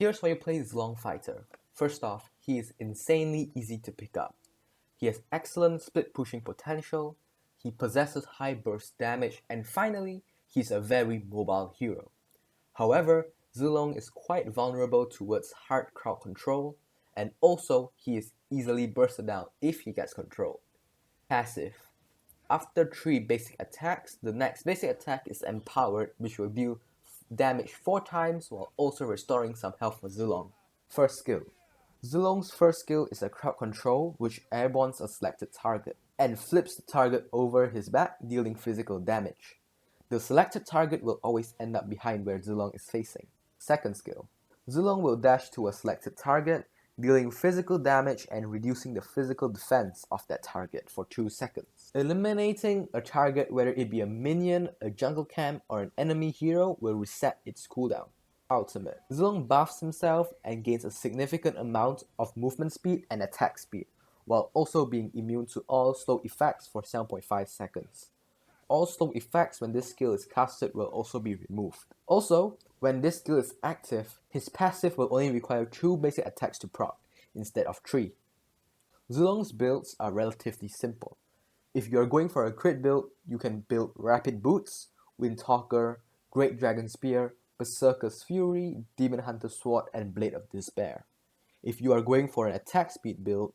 Here's why you play Zilong Fighter. First off, he is insanely easy to pick up. He has excellent split pushing potential, he possesses high burst damage, and finally, he's a very mobile hero. However, Zilong is quite vulnerable towards hard crowd control, and also he is easily bursted down if he gets controlled. Passive. After 3 basic attacks, the next basic attack is Empowered, which will deal damage 4 times while also restoring some health for Zilong. First skill. Zilong's first skill is a crowd control, which airbornes a selected target, and flips the target over his back, dealing physical damage. The selected target will always end up behind where Zilong is facing. Second skill. Zilong will dash to a selected target, dealing physical damage and reducing the physical defense of that target for 2 seconds. Eliminating a target, whether it be a minion, a jungle camp, or an enemy hero, will reset its cooldown. Ultimate. Zilong buffs himself and gains a significant amount of movement speed and attack speed, while also being immune to all slow effects for 7.5 seconds. All slow effects when this skill is casted will also be removed. Also, when this skill is active, his passive will only require 2 basic attacks to proc, instead of 3. Zilong's builds are relatively simple. If you are going for a crit build, you can build Rapid Boots, Windtalker, Great Dragon Spear, Berserker's Fury, Demon Hunter Sword, and Blade of Despair. If you are going for an attack speed build,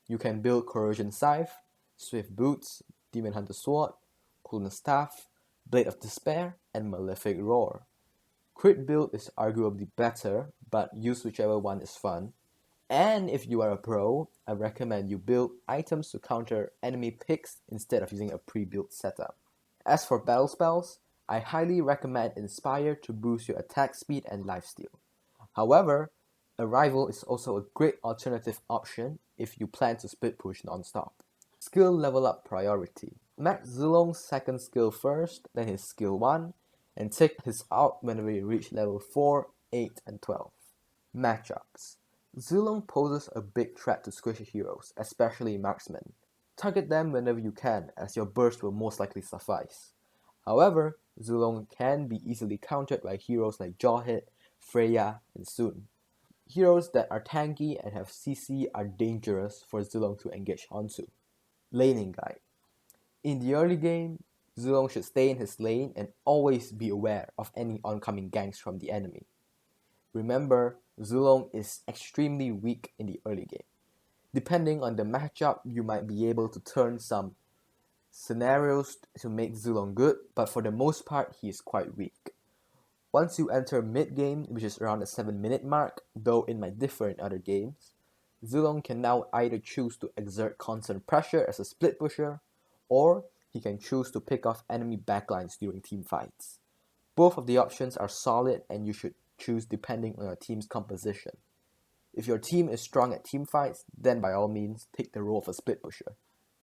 you can build Corrosion Scythe, Swift Boots, Demon Hunter Sword, Coolness Staff, Blade of Despair, and Malefic Roar. Crit build is arguably better, but use whichever one is fun. And if you are a pro, I recommend you build items to counter enemy picks instead of using a pre-built setup. As for battle spells, I highly recommend Inspire to boost your attack speed and lifesteal. However, Arrival is also a great alternative option if you plan to split push non-stop. Skill level up priority. Max Zilong's second skill first, then his skill 1, and take his out when we reach level 4, 8, and 12. Matchups. Zilong poses a big threat to squishy heroes, especially marksmen. Target them whenever you can, as your burst will most likely suffice. However, Zilong can be easily countered by heroes like Jawhead, Freya, and Sun. Heroes that are tanky and have CC are dangerous for Zilong to engage onto. Laning Guide. In the early game, Zilong should stay in his lane and always be aware of any oncoming ganks from the enemy. Remember, Zilong is extremely weak in the early game. Depending on the matchup, you might be able to turn some scenarios to make Zilong good, but for the most part, he is quite weak. Once you enter mid-game, which is around the 7-minute mark, though it might differ in other games, Zilong can now either choose to exert constant pressure as a split pusher, or he can choose to pick off enemy backlines during team fights. Both of the options are solid and you should choose depending on your team's composition. If your team is strong at team fights, then by all means take the role of a split pusher.